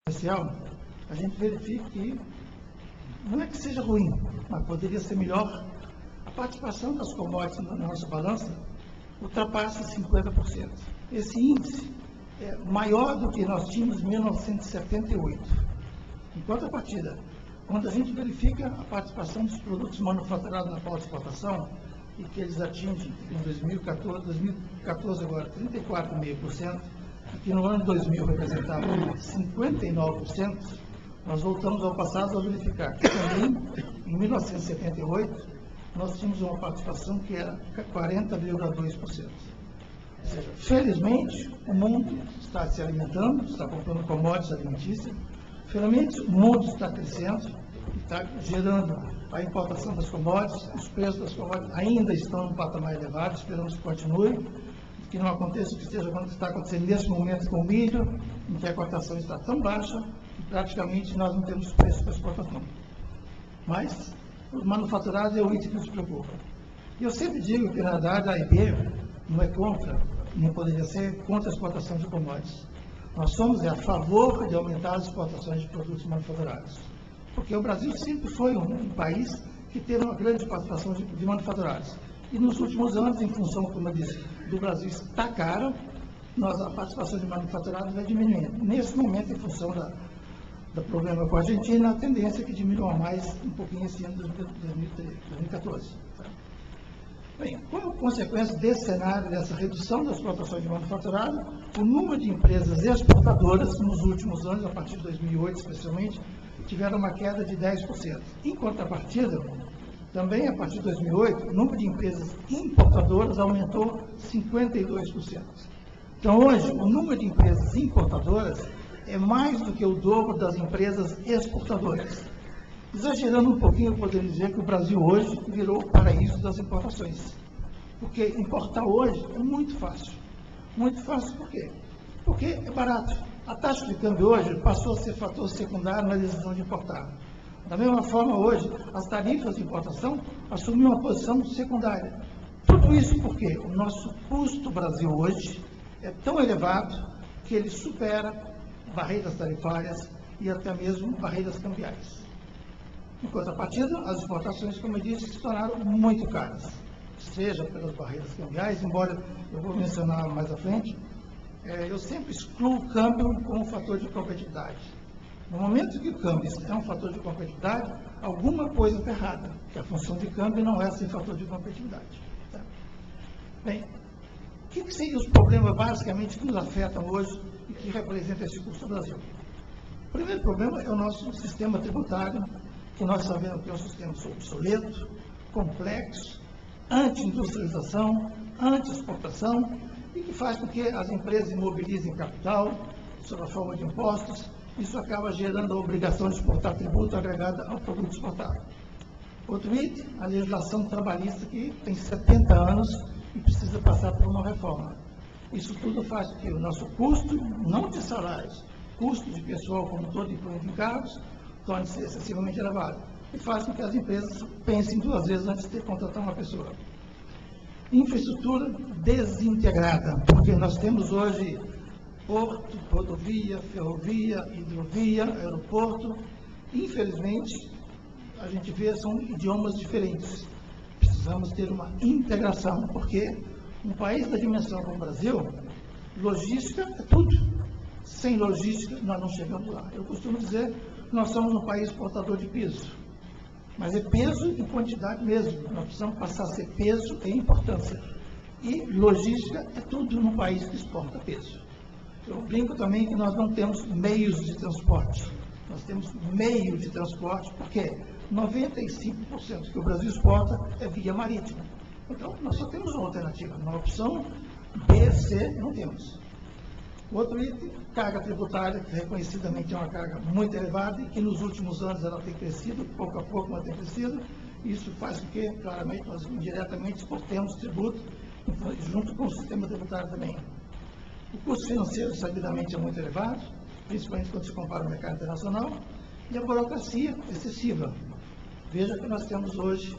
comercial, a gente verifica que não é que seja ruim, mas poderia ser melhor. A participação das commodities na nossa balança ultrapassa 50%. Esse índice é maior do que nós tínhamos em 1978. Em contrapartida, quando a gente verifica a participação dos produtos manufaturados na pauta de exportação, e que eles atingem em 2014 agora 34,5%, e que no ano 2000 representavam 59%, nós voltamos ao passado a verificar que também, em 1978, nós tínhamos uma participação que era 40,2%. Ou seja, felizmente, o mundo está se alimentando, está comprando commodities alimentícias, felizmente, o mundo está crescendo, está gerando a importação das commodities, os preços das commodities ainda estão em um patamar elevado, esperamos que continue, que não aconteça o que está acontecendo nesse momento com o milho, em que a cotação está tão baixa, que praticamente nós não temos preço para exportação. Mas, os manufaturados é o item que nos preocupa. E eu sempre digo que, na verdade, a AIB não é contra, nem poderia ser contra a exportação de commodities. Nós somos a favor de aumentar as exportações de produtos manufaturados. Porque o Brasil sempre foi um país que teve uma grande participação de manufaturados. E nos últimos anos, em função, como eu disse, do Brasil estar caro, a participação de manufaturados vai diminuindo. Nesse momento, em função do problema com a Argentina, a tendência é que diminua mais um pouquinho esse ano de 2014. Tá? Bem, como consequência desse cenário, dessa redução das exportações de manufaturado, o número de empresas exportadoras nos últimos anos, a partir de 2008 especialmente, tiveram uma queda de 10%. Em contrapartida, também a partir de 2008, o número de empresas importadoras aumentou 52%. Então, hoje, o número de empresas importadoras é mais do que o dobro das empresas exportadoras. Exagerando um pouquinho, eu poderia dizer que o Brasil hoje virou o paraíso das importações. Porque importar hoje é muito fácil. Muito fácil por quê? Porque é barato. A taxa de câmbio hoje passou a ser fator secundário na decisão de importar. Da mesma forma, hoje, as tarifas de importação assumem uma posição secundária. Tudo isso porque o nosso custo Brasil hoje é tão elevado que ele supera barreiras tarifárias e até mesmo barreiras cambiais. Em contrapartida, as exportações, como eu disse, se tornaram muito caras, seja pelas barreiras cambiais, embora eu vou mencionar mais à frente, eu sempre excluo o câmbio como fator de competitividade. No momento que o câmbio é um fator de competitividade, alguma coisa está errada, que a função de câmbio não é ser fator de competitividade. Tá? Bem, o que seriam os problemas basicamente que nos afetam hoje e que representam esse custo do Brasil? O primeiro problema é o nosso sistema tributário, que nós sabemos que é um sistema obsoleto, complexo, anti-industrialização, anti-exportação, e que faz com que as empresas imobilizem capital sob a forma de impostos. Isso acaba gerando a obrigação de exportar tributo agregado ao produto exportado. Outro item, a legislação trabalhista, que tem 70 anos e precisa passar por uma reforma. Isso tudo faz com que o nosso custo, não de salários, custo de pessoal como todo incluído em cargos, torne-se excessivamente elevado. E faz com que as empresas pensem duas vezes antes de contratar uma pessoa. Infraestrutura desintegrada, porque nós temos hoje porto, rodovia, ferrovia, hidrovia, aeroporto. Infelizmente, a gente vê são idiomas diferentes. Precisamos ter uma integração, porque um país da dimensão como o Brasil, logística é tudo. Sem logística, nós não chegamos lá. Eu costumo dizer que nós somos um país exportador de peso. Mas é peso em quantidade mesmo. Nós precisamos passar a ser peso em importância. E logística é tudo num país que exporta peso. Eu brinco também que nós não temos meios de transporte. Nós temos meio de transporte, porque 95% que o Brasil exporta é via marítima. Então, nós só temos uma alternativa. Uma opção B, C, não temos. Outro item, carga tributária, que reconhecidamente é uma carga muito elevada e que nos últimos anos ela tem crescido, pouco a pouco ela tem crescido. Isso faz com que, claramente, nós indiretamente exportemos tributo junto com o sistema tributário também. O custo financeiro, sabidamente, é muito elevado, principalmente quando se compara ao mercado internacional, e a burocracia excessiva. Veja que nós temos hoje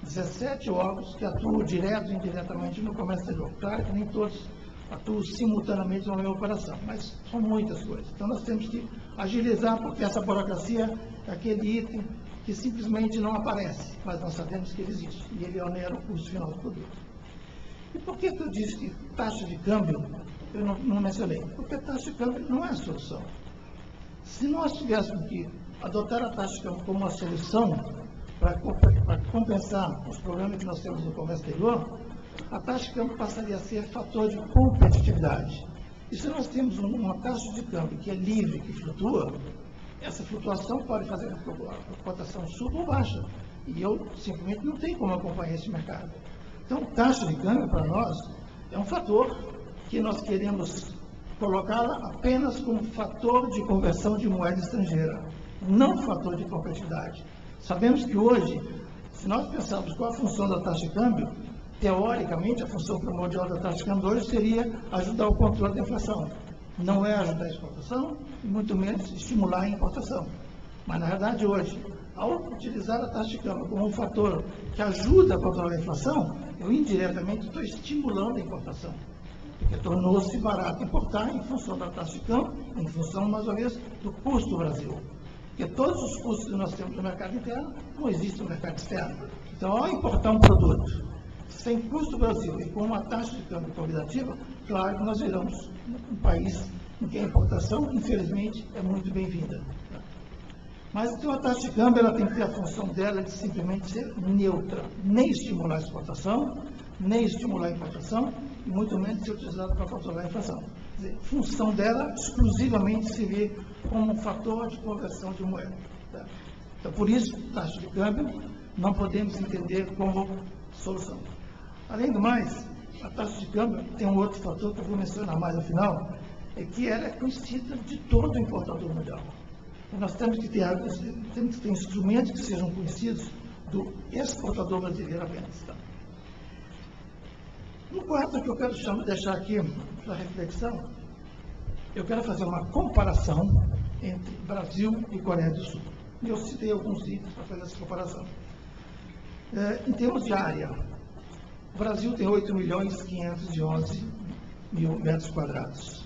17 órgãos que atuam direto e indiretamente no comércio exterior. Claro que nem todos atuam simultaneamente numa mesma operação, mas são muitas coisas. Então nós temos que agilizar, porque essa burocracia é aquele item que simplesmente não aparece, mas nós sabemos que ele existe, e ele onera o custo final do produto. E por que eu disse que taxa de câmbio, eu não mencionei? Porque a taxa de câmbio não é a solução. Se nós tivéssemos que adotar a taxa de câmbio como uma solução para compensar os problemas que nós temos no comércio exterior, a taxa de câmbio passaria a ser fator de competitividade. E se nós temos uma taxa de câmbio que é livre, que flutua, essa flutuação pode fazer com que a cotação suba ou baixa. E eu simplesmente não tenho como acompanhar esse mercado. Então, taxa de câmbio para nós é um fator que nós queremos colocá-la apenas como fator de conversão de moeda estrangeira, não fator de competitividade. Sabemos que hoje, se nós pensarmos qual a função da taxa de câmbio, teoricamente, a função primordial da taxa de câmbio hoje seria ajudar o controle da inflação. Não é ajudar a exportação, e muito menos estimular a importação. Mas, na verdade, hoje, ao utilizar a taxa de câmbio como um fator que ajuda a controlar a inflação, eu indiretamente estou estimulando a importação. Porque tornou-se barato importar em função da taxa de câmbio, em função, mais ou menos, do custo do Brasil. Porque todos os custos que nós temos no mercado interno não existem no mercado externo. Então, ao importar um produto sem custo do Brasil e com uma taxa de câmbio convidativa, claro que nós viramos um país em que a importação, infelizmente, é muito bem-vinda. Mas então a taxa de câmbio ela tem que ter a função dela de simplesmente ser neutra, nem estimular a exportação, nem estimular a importação, e muito menos ser utilizada para controlar a inflação. Quer dizer, a função dela exclusivamente se vê como um fator de conversão de moeda. Tá? Então, por isso, taxa de câmbio não podemos entender como solução. Além do mais, a taxa de câmbio tem um outro fator que eu vou mencionar mais no final, é que ela é conhecida de todo o importador mundial. Então, nós temos que ter instrumentos que sejam conhecidos do exportador brasileiro apenas. Tá? No quarto que eu quero deixar aqui para reflexão, eu quero fazer uma comparação entre Brasil e Coreia do Sul. E eu citei alguns itens para fazer essa comparação. Em termos de área, o Brasil tem 8.511.000 metros quadrados.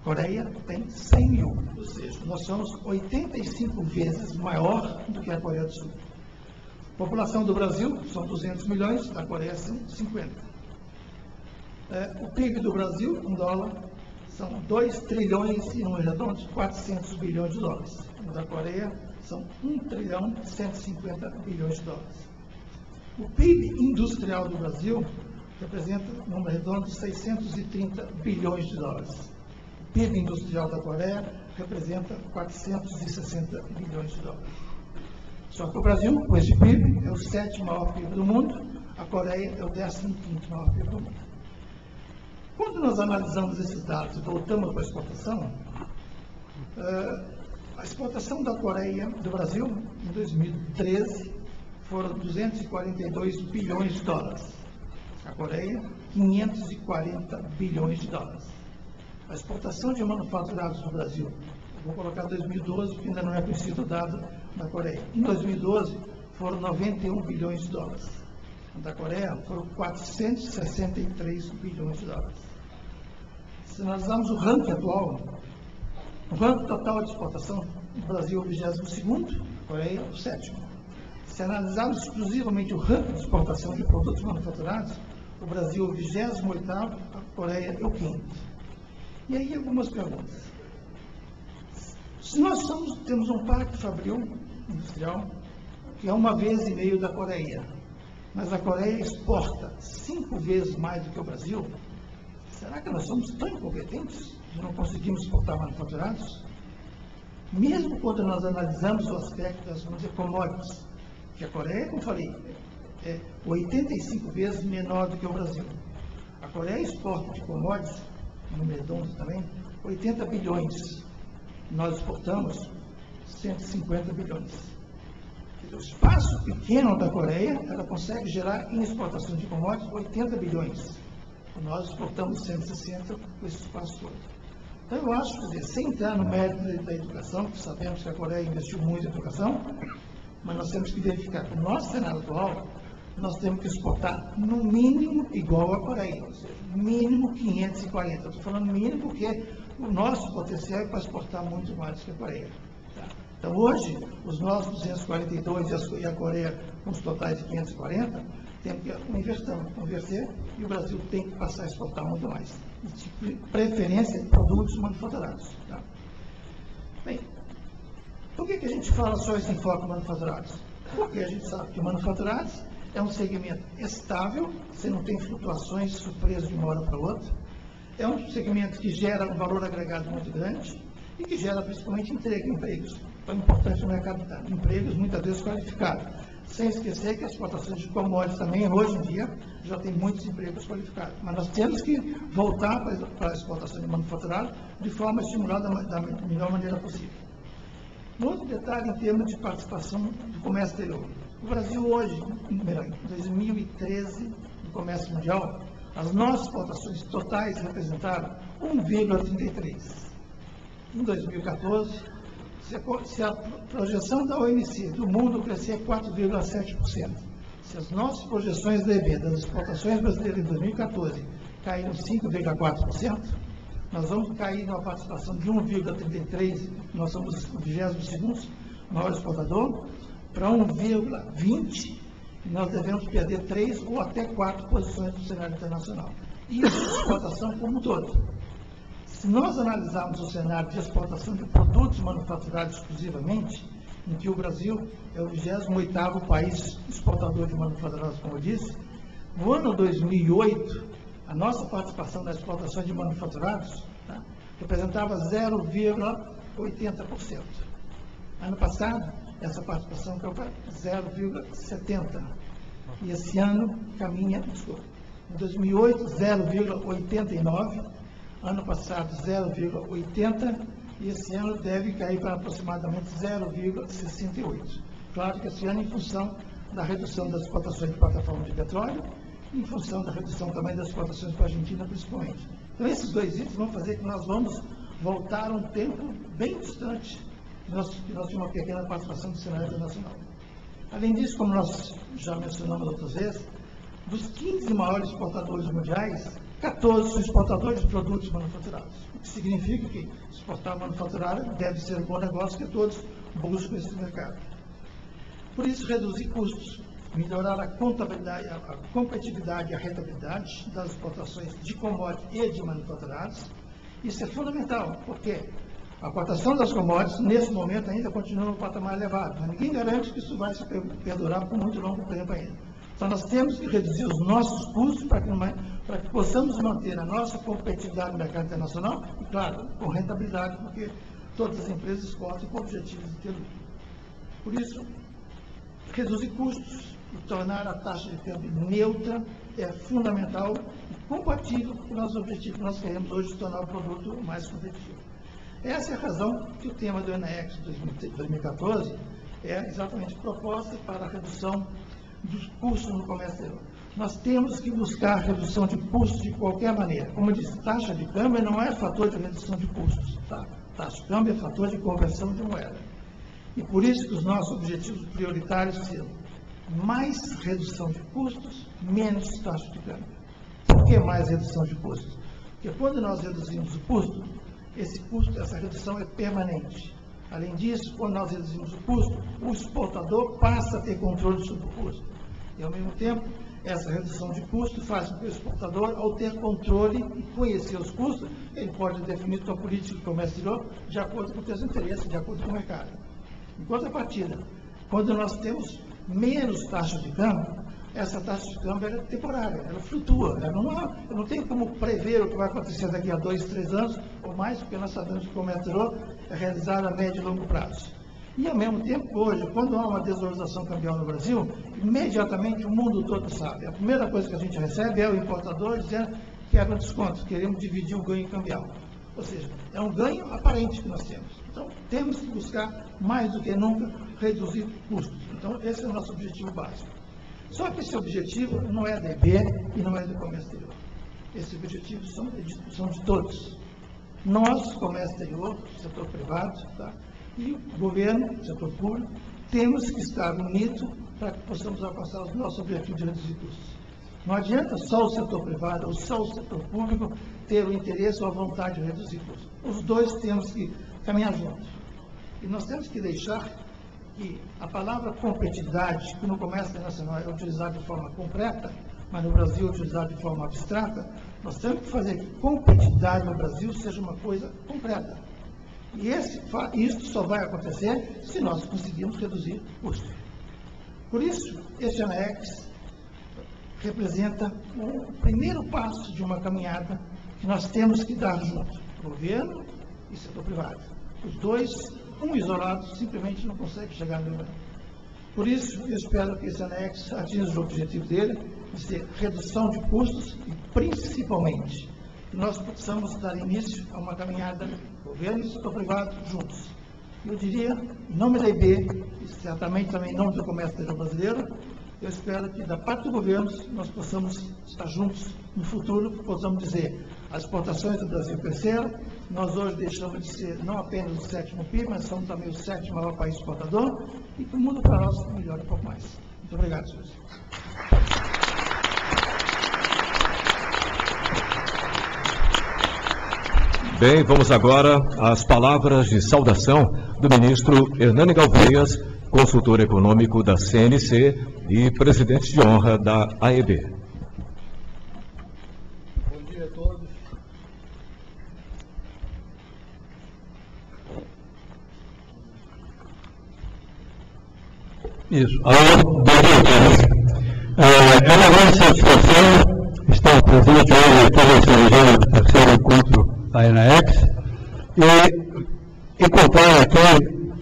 Coreia tem 100 mil, ou seja, nós somos 85 vezes maior do que a Coreia do Sul. A população do Brasil são 200 milhões, da Coreia são 50. O PIB do Brasil, em dólar, são 2 trilhões e, números redondos, 400 bilhões de dólares. O da Coreia são 1 trilhão e 150 bilhões de dólares. O PIB industrial do Brasil representa, número redondo, 630 bilhões de dólares. O PIB industrial da Coreia representa 460 bilhões de dólares. Só que o Brasil, com esse PIB, é o 7º maior PIB do mundo, a Coreia é o 15º maior PIB do mundo. Quando nós analisamos esses dados e voltamos para a exportação, a exportação da Coreia do Brasil, em 2013, foram 242 bilhões de dólares. A Coreia, 540 bilhões de dólares. A exportação de manufaturados do Brasil, vou colocar 2012, porque ainda não é conhecido o dado da Coreia. Em 2012, foram 91 bilhões de dólares. Da Coreia, foram 463 bilhões de dólares. Se analisarmos o ranking atual, o ranking total de exportação, o Brasil é o 22º, a Coreia é o 7º. Se analisarmos exclusivamente o ranking de exportação de produtos manufaturados, o Brasil é o 28º, a Coreia é o 5º. E aí algumas perguntas. Se nós temos um parque fabril industrial, que é 1,5 vezes da Coreia, mas a Coreia exporta 5 vezes mais do que o Brasil, será que nós somos tão incompetentes de não conseguimos exportar manufaturados? Mesmo quando nós analisamos o aspecto das commodities, que a Coreia, como falei, é 85 vezes menor do que o Brasil. A Coreia exporta de commodities, no redondo também, 80 bilhões. Nós exportamos 150 bilhões. O espaço pequeno da Coreia, ela consegue gerar em exportação de commodities 80 bilhões. Nós exportamos 160 com esse espaço todo. Então, eu acho, quer dizer, sem entrar no mérito da educação, que sabemos que a Coreia investiu muito em educação, mas nós temos que verificar que no nosso cenário atual, nós temos que exportar no mínimo igual à Coreia, ou seja, mínimo 540. Eu estou falando mínimo porque o nosso potencial é para exportar muito mais que a Coreia. Tá? Então, hoje, os nossos 242 e a Coreia com os totais de 540, temos que converter e o Brasil tem que passar a exportar muito mais. De preferência, produtos manufaturados. Tá? Bem, por que a gente fala só esse enfoque manufaturados? Porque a gente sabe que manufaturados é um segmento estável, você não tem flutuações surpresas de uma hora para outra. É um segmento que gera um valor agregado muito grande e que gera principalmente empregos. É importante no mercado de empregos, muitas vezes qualificados. Sem esquecer que as exportações de commodities também, hoje em dia, já tem muitos empregos qualificados. Mas nós temos que voltar para a exportação de manufaturado de forma estimulada da melhor maneira possível. Um outro detalhe em termos de participação do comércio exterior. O Brasil hoje, em 2013, no comércio mundial, as nossas exportações totais representaram 1,33. Em 2014, se a projeção da OMC do mundo crescer 4,7%, se as nossas projeções da EB das exportações brasileiras em 2014 caíram 5,4%, nós vamos cair numa participação de 1,33%, nós somos o 22º maior exportador, para 1,20%, e nós devemos perder 3 ou até 4 posições no cenário internacional. Isso é exportação como um todo. Se nós analisarmos o cenário de exportação de produtos manufaturados exclusivamente, em que o Brasil é o 28º país exportador de manufaturados, como eu disse, no ano 2008, a nossa participação na exportação de manufaturados representava 0,80%. Ano passado, essa participação caiu para 0,70%. E esse ano caminha, em 2008, 0,89%. Ano passado 0,80% e esse ano deve cair para aproximadamente 0,68%. Claro que esse ano em função da redução das exportações de plataforma de petróleo, em função da redução também das exportações para a Argentina principalmente. Então esses dois itens vão fazer que nós vamos voltar a um tempo bem distante que nós tínhamos uma pequena participação do cenário internacional. Além disso, como nós já mencionamos outras vezes, dos 15 maiores exportadores mundiais, 14 são exportadores de produtos manufaturados, o que significa que exportar manufaturado deve ser um bom negócio, que todos buscam esse mercado. Por isso, reduzir custos, melhorar a contabilidade, a competitividade e a rentabilidade das exportações de commodities e de manufaturados, isso é fundamental, porque a cotação das commodities, nesse momento, ainda continua no patamar elevado, mas ninguém garante que isso vai se perdurar por muito longo tempo ainda. Então, nós temos que reduzir os nossos custos para que possamos manter a nossa competitividade no mercado internacional e, claro, com rentabilidade, porque todas as empresas exportam com objetivos de ter lucro. Por isso, reduzir custos e tornar a taxa de câmbio neutra é fundamental e compatível com os nossos objetivos que nós queremos hoje de tornar o produto mais competitivo. Essa é a razão que o tema do ENAEX 2014 é exatamente proposta para a redução dos custos no comércio exterior. Nós temos que buscar redução de custos de qualquer maneira. Como eu disse, taxa de câmbio não é fator de redução de custos. Tá? Taxa de câmbio é fator de conversão de moeda. E por isso que os nossos objetivos prioritários serão mais redução de custos, menos taxa de câmbio. Por que mais redução de custos? Porque quando nós reduzimos o custo, essa redução é permanente. Além disso, quando nós reduzimos o custo, o exportador passa a ter controle sobre o custo. E, ao mesmo tempo, essa redução de custo faz com que o exportador, ao ter controle e conhecer os custos, ele pode definir sua política de comércio exterior de acordo com os seus interesses, de acordo com o mercado. Em contrapartida, quando nós temos menos taxa de câmbio, essa taxa de câmbio é temporária, ela flutua, eu não tenho como prever o que vai acontecer daqui a 2, 3 anos ou mais, porque nós sabemos que o comércio exterior é realizado a médio e longo prazo. E, ao mesmo tempo, hoje, quando há uma desvalorização cambial no Brasil, imediatamente o mundo todo sabe. A primeira coisa que a gente recebe é o importador dizendo que quer um desconto, queremos dividir o ganho cambial. Ou seja, é um ganho aparente que nós temos. Então, temos que buscar, mais do que nunca, reduzir custos. Então, esse é o nosso objetivo básico. Só que esse objetivo não é da EB e não é do comércio exterior. Esses objetivos são de todos. Nós, comércio exterior, setor privado, tá? E o governo, setor público, temos que estar unidos para que possamos alcançar os nossos objetivos de reduzir custos. Não adianta só o setor privado ou só o setor público ter o interesse ou a vontade de reduzir custos. Os dois temos que caminhar juntos. E nós temos que deixar que a palavra competitividade, que no comércio internacional é utilizada de forma concreta, mas no Brasil é utilizada de forma abstrata, nós temos que fazer que competitividade no Brasil seja uma coisa concreta. E isso só vai acontecer se nós conseguirmos reduzir custos. Por isso, esse ANEX representa o primeiro passo de uma caminhada que nós temos que dar junto, governo e setor privado. Os dois, um isolado, simplesmente não consegue chegar no lugar. Por isso, eu espero que esse ANEX atinja o objetivo dele, de ser redução de custos e, principalmente, que nós possamos dar início a uma caminhada governo e setor privado juntos. Eu diria, em nome da IB, e certamente também em nome do comércio exterior brasileiro, eu espero que, da parte do governo, nós possamos estar juntos no futuro, que possamos dizer, as exportações do Brasil cresceram, nós hoje deixamos de ser não apenas o 7º PIB, mas somos também o 7º maior país exportador, e que o mundo para nós melhore um pouco mais. Muito obrigado, senhores. Bem, vamos agora às palavras de saudação do ministro Hernani Galveias, consultor econômico da CNC e presidente de honra da AEB. Bom dia a todos. Isso. Bom dia a todos. É uma grande satisfação estar presente hoje aqui nesse regime do terceiro encontro da ANEX e encontrar aqui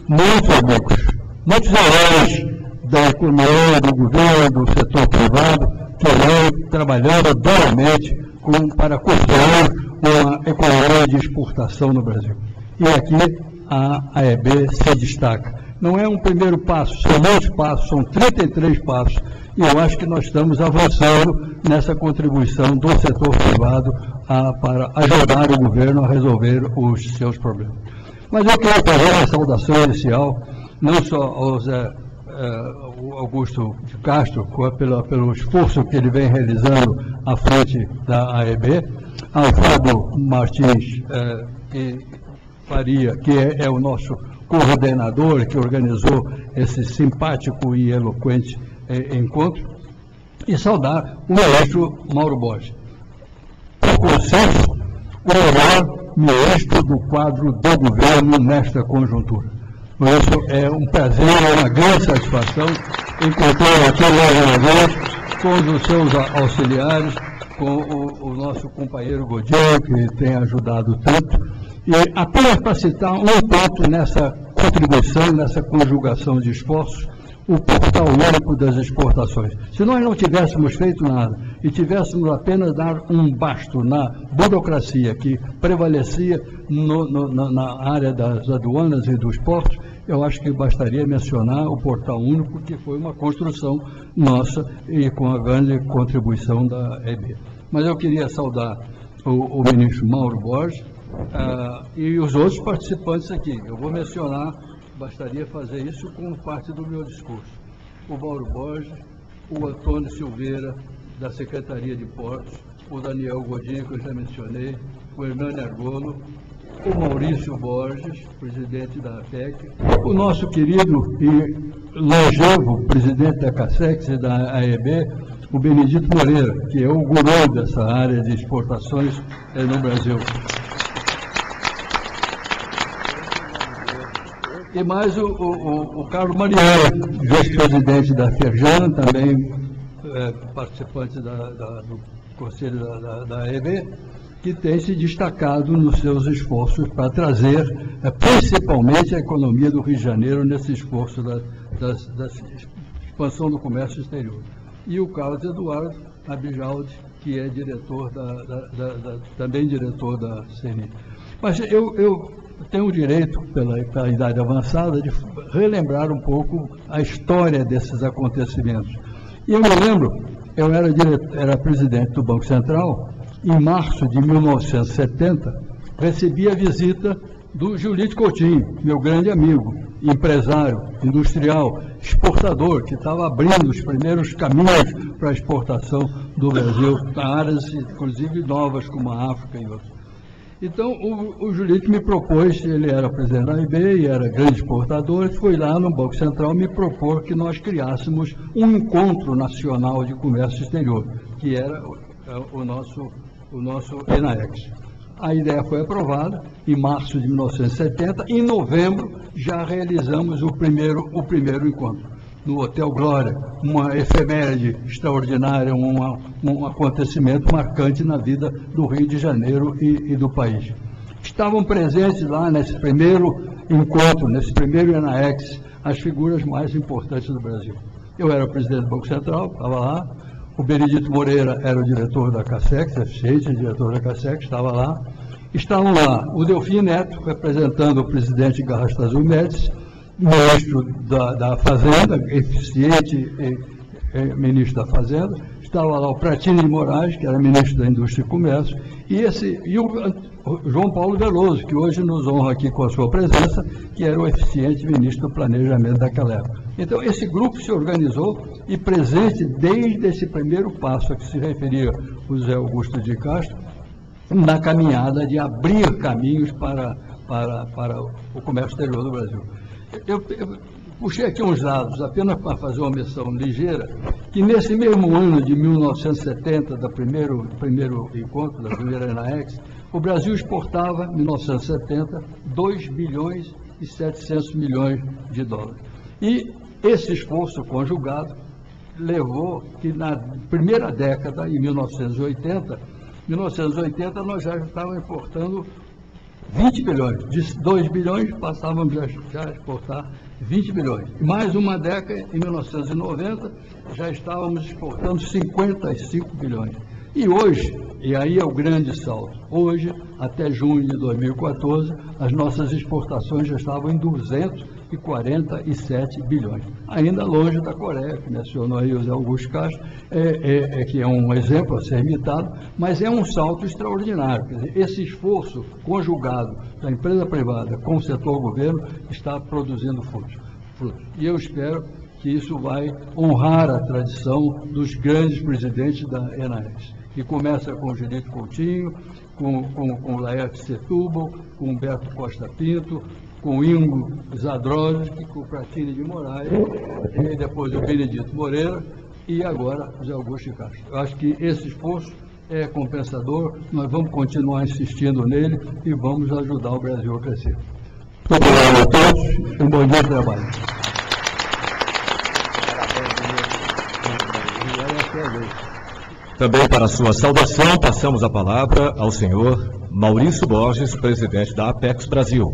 muitos amigos, muitos heróis da economia, do governo, do setor privado, que vem trabalhando duramente para construir uma economia de exportação no Brasil. E aqui a AEB se destaca. Não é um primeiro passo, são muitos passos, são 33 passos, e eu acho que nós estamos avançando nessa contribuição do setor privado para ajudar o governo a resolver os seus problemas. Mas eu quero fazer uma saudação inicial, não só ao Zé Augusto de Castro, pelo esforço que ele vem realizando à frente da AEB, ao Fábio Martins Faria, que é o nosso coordenador, que organizou esse simpático e eloquente encontro, e saudar o ministro Mauro Borges. Por consenso, o melhor ministro do quadro do governo nesta conjuntura. Por isso, é um prazer, é uma grande satisfação encontrar aqui mais uma vez com os seus auxiliares, com o nosso companheiro Godinho, que tem ajudado tanto. E apenas para citar um ponto nessa contribuição, nessa conjugação de esforços, o portal único das exportações. Se nós não tivéssemos feito nada e tivéssemos apenas dar um basto na burocracia que prevalecia na área das aduanas e dos portos, eu acho que bastaria mencionar o portal único, que foi uma construção nossa e com a grande contribuição da EB. Mas eu queria saudar o ministro Mauro Borges e os outros participantes aqui. Eu vou mencionar, bastaria fazer isso como parte do meu discurso. O Mauro Borges, o Antônio Silveira, da Secretaria de Portos, o Daniel Godinho, que eu já mencionei, o Hernani Argolo, o Maurício Borges, presidente da APEC, o nosso querido e longevo presidente da CASEX e da AEB, o Benedito Moreira, que é o guru dessa área de exportações no Brasil. E mais o Carlos Mariano, vice-presidente da Ferjan, também participante do Conselho da AEB, que tem se destacado nos seus esforços para trazer, principalmente, a economia do Rio de Janeiro nesse esforço da expansão do comércio exterior. E o Carlos Eduardo Abijaldi, que é diretor também diretor da CNI. Mas eu tenho o direito, pela idade avançada, de relembrar um pouco a história desses acontecimentos. E eu me lembro, eu era presidente do Banco Central, em março de 1970, recebi a visita do Julito Coutinho, meu grande amigo, empresário, industrial, exportador, que estava abrindo os primeiros caminhos para a exportação do Brasil, para áreas, inclusive, novas, como a África e outras. Então, o Julito me propôs, ele era presidente da AIB e era grande exportador, foi lá no Banco Central me propor que nós criássemos um encontro nacional de comércio exterior, que era o nosso ENAEX. A ideia foi aprovada em março de 1970, em novembro já realizamos o primeiro encontro, no Hotel Glória, uma efeméride extraordinária, um acontecimento marcante na vida do Rio de Janeiro e do país. Estavam presentes lá nesse primeiro encontro, nesse primeiro ENAEX, as figuras mais importantes do Brasil. Eu era o presidente do Banco Central, estava lá, o Benedito Moreira era o diretor da CASEX, eficiente, diretor da CASEX, estava lá. Estavam lá o Delfim Neto, representando o presidente Garrastazu Médici, ministro da Fazenda, eficiente ministro da Fazenda. Estava lá o Pratini de Moraes, que era ministro da Indústria e Comércio, e o João Paulo Veloso, que hoje nos honra aqui com a sua presença, que era o eficiente ministro do Planejamento daquela época. Então, esse grupo se organizou e presente desde esse primeiro passo a que se referia o José Augusto de Castro, na caminhada de abrir caminhos para o comércio exterior do Brasil. Eu puxei aqui uns dados, apenas para fazer uma menção ligeira, que nesse mesmo ano de 1970, do primeiro encontro, da primeira ENAEX, o Brasil exportava, em 1970, 2 bilhões e 700 milhões de dólares. E esse esforço conjugado levou que na primeira década, em 1980, nós já estávamos importando 20 bilhões. De 2 bilhões, passávamos já a exportar 20 bilhões. Mais uma década, em 1990, já estávamos exportando 55 bilhões. E hoje, e aí é o grande salto, hoje, até junho de 2014, as nossas exportações já estavam em 247 bilhões. Ainda longe da Coreia, que mencionou aí o José Augusto Castro, que é um exemplo a ser imitado, mas é um salto extraordinário. Quer dizer, esse esforço conjugado da empresa privada com o setor governo está produzindo frutos. E eu espero que isso vai honrar a tradição dos grandes presidentes da ENAEX, que começa com o Julito Coutinho, com o Laerte Setúbal, com o Humberto Costa Pinto, com o Ingo Zadrones, com o Pratini de Moraes, e depois o Benedito Moreira, e agora o José Augusto de Castro. Eu acho que esse esforço é compensador, nós vamos continuar insistindo nele e vamos ajudar o Brasil a crescer. Muito obrigado a todos e um bom dia de trabalho. Também para a sua saudação, passamos a palavra ao senhor Maurício Borges, presidente da Apex Brasil.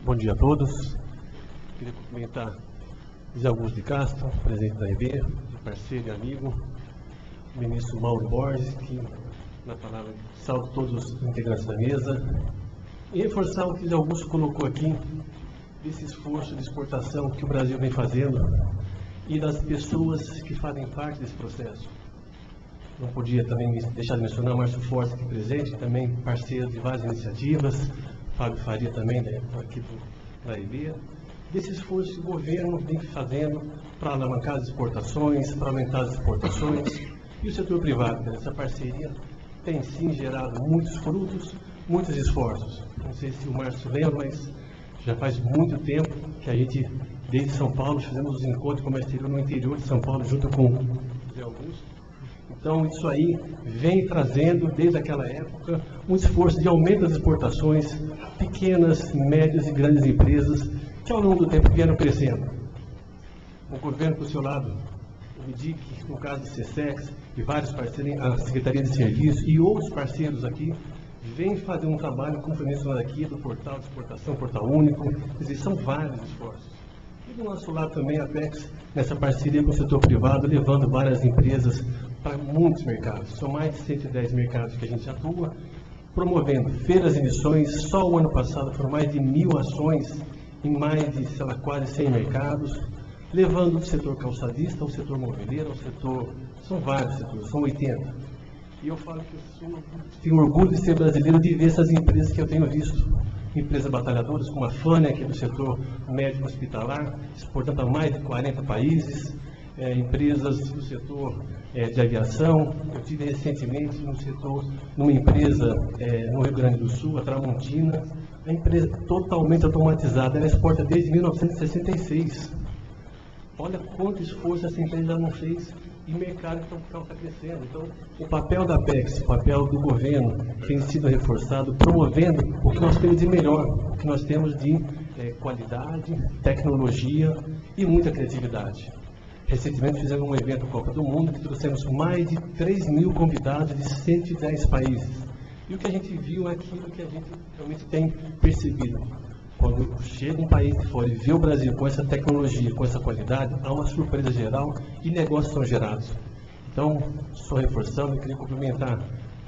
Bom dia a todos. Queria cumprimentar José Augusto de Castro, presidente da EB, parceiro e amigo, o ministro Mauro Borges, que, na palavra, saúde todos os integrantes da mesa, e reforçar o que José Augusto colocou aqui, desse esforço de exportação que o Brasil vem fazendo e das pessoas que fazem parte desse processo. Não podia também deixar de mencionar o Márcio Forte aqui presente, também parceiro de várias iniciativas, Fábio Faria também, aqui da EB, desse esforço que o governo vem fazendo para alavancar as exportações, para aumentar as exportações, e o setor privado. Essa parceria tem sim gerado muitos frutos, muitos esforços. Não sei se o Márcio lembra, mas já faz muito tempo que a gente, desde São Paulo, fizemos os encontros de comércio exterior no interior de São Paulo, junto com o José Augusto. Então, isso aí vem trazendo, desde aquela época, um esforço de aumento das exportações, pequenas, médias e grandes empresas, que ao longo do tempo vieram crescendo. O governo, por seu lado, o MIDIC, no caso do CSEX, e vários parceiros, a Secretaria de Serviço e outros parceiros aqui, vem fazer um trabalho, como foi mencionado aqui, do portal de exportação, portal único, quer dizer, são vários esforços. E do nosso lado também a Apex, nessa parceria com o setor privado, levando várias empresas para muitos mercados. São mais de 110 mercados que a gente atua, promovendo feiras e missões. Só o ano passado foram mais de 1.000 ações em mais de, sei lá, quase 100 mercados, levando o setor calçadista, o setor moveleiro, o setor... São vários setores, são 80. E eu falo que eu tenho orgulho de ser brasileiro, de ver essas empresas que eu tenho visto empresas batalhadoras, como a FANEC, aqui do setor médico hospitalar, exportando a mais de 40 países, empresas do setor de aviação. Eu tive recentemente numa empresa no Rio Grande do Sul, a Tramontina, a empresa totalmente automatizada, ela exporta desde 1966. Olha quanto esforço essa empresa já não fez e o mercado está crescendo. Então, o papel da Apex, o papel do governo tem sido reforçado, promovendo o que nós temos de melhor, o que nós temos de qualidade, tecnologia e muita criatividade. Recentemente fizemos um evento Copa do Mundo que trouxemos mais de 3.000 convidados de 110 países. E o que a gente viu é aquilo que a gente realmente tem percebido. Quando chega um país de fora e vê o Brasil com essa tecnologia, com essa qualidade, há uma surpresa geral e negócios são gerados. Então, só reforçando, eu queria cumprimentar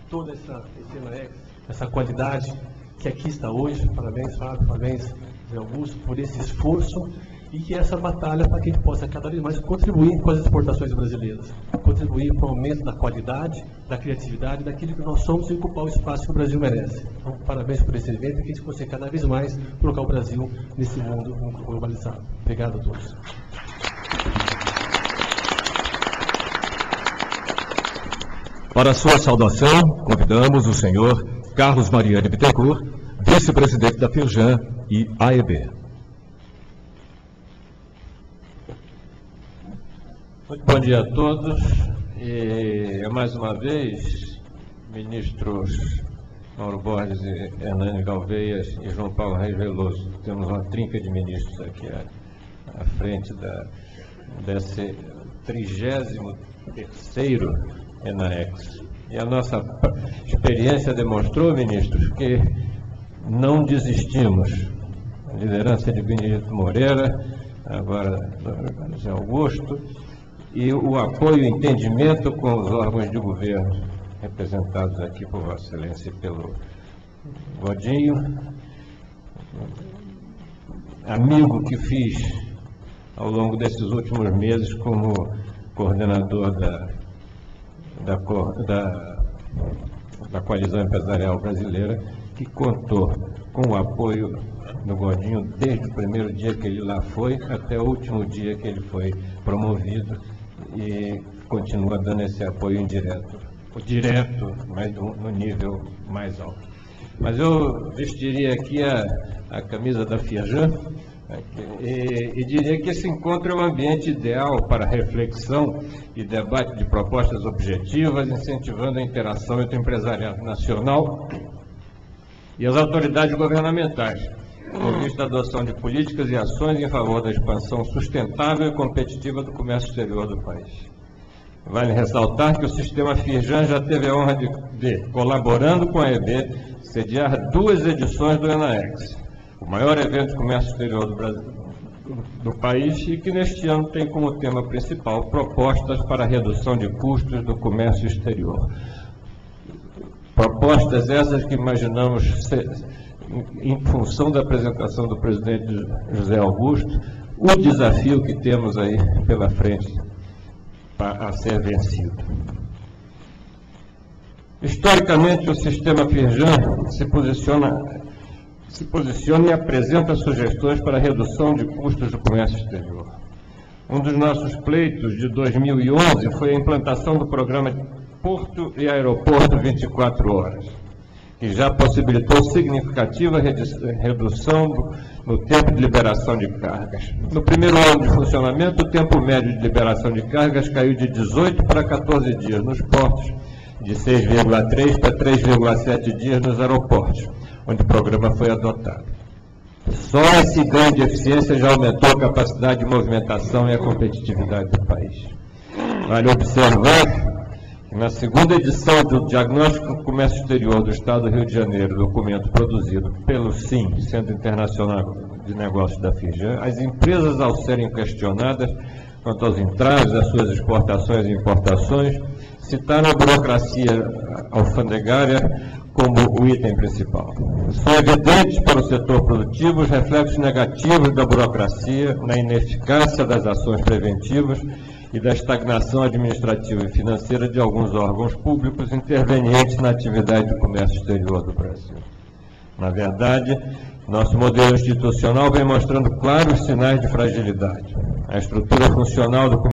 toda essa ENAEX, essa qualidade que aqui está hoje. Parabéns, Fábio, parabéns, Zé Augusto, por esse esforço e que essa batalha para que a gente possa cada vez mais contribuir com as exportações brasileiras, contribuir para o aumento da qualidade, da criatividade, daquilo que nós somos e ocupar o espaço que o Brasil merece. Então, parabéns por esse evento e que a gente consiga cada vez mais colocar o Brasil nesse mundo globalizado. Obrigado a todos. Para a sua saudação, convidamos o senhor Carlos Mariani Bittencourt, vice-presidente da Firjan e AEB. Muito bom dia a todos. E mais uma vez, ministros Mauro Borges, Hernani Galveias e João Paulo Reis Veloso. Temos uma trinca de ministros aqui à frente desse 33º ENAEX. E a nossa experiência demonstrou, ministros, que não desistimos. A liderança de Benedito Moreira, agora Zé Augusto, e o apoio e entendimento com os órgãos de governo, representados aqui por Vossa Excelência e pelo Godinho, amigo que fiz ao longo desses últimos meses como coordenador da Coalizão Empresarial Brasileira, que contou com o apoio do Godinho desde o primeiro dia que ele lá foi até o último dia que ele foi promovido, e continua dando esse apoio indireto, direto, mas no nível mais alto. Mas eu vestiria aqui a camisa da Firjan e diria que esse encontro é um ambiente ideal para reflexão e debate de propostas objetivas, incentivando a interação entre o empresariado nacional e as autoridades governamentais, com vista à adoção de políticas e ações em favor da expansão sustentável e competitiva do comércio exterior do país. Vale ressaltar que o sistema Firjan já teve a honra de, colaborando com a EB, sediar 2 edições do ENAEX, o maior evento de comércio exterior do país, e que neste ano tem como tema principal propostas para a redução de custos do comércio exterior. Propostas essas que imaginamos em função da apresentação do presidente José Augusto, o desafio que temos aí pela frente a ser vencido. Historicamente, o sistema Firjan se posiciona e apresenta sugestões para a redução de custos do comércio exterior. Um dos nossos pleitos de 2011 foi a implantação do programa Porto e Aeroporto 24 Horas, que já possibilitou significativa redução no tempo de liberação de cargas. No primeiro ano de funcionamento, o tempo médio de liberação de cargas caiu de 18 para 14 dias nos portos, de 6,3 para 3,7 dias nos aeroportos, onde o programa foi adotado. Só esse ganho de eficiência já aumentou a capacidade de movimentação e a competitividade do país. Vale observar que na segunda edição do Diagnóstico do Comércio Exterior do Estado do Rio de Janeiro, documento produzido pelo CIM, Centro Internacional de Negócios da Firjan, as empresas, ao serem questionadas quanto aos entraves das suas exportações e importações, citaram a burocracia alfandegária como o item principal. São evidentes para o setor produtivo os reflexos negativos da burocracia na ineficácia das ações preventivas e da estagnação administrativa e financeira de alguns órgãos públicos intervenientes na atividade do comércio exterior do Brasil. Na verdade, Nosso modelo institucional vem mostrando claros sinais de fragilidade. A estrutura funcional do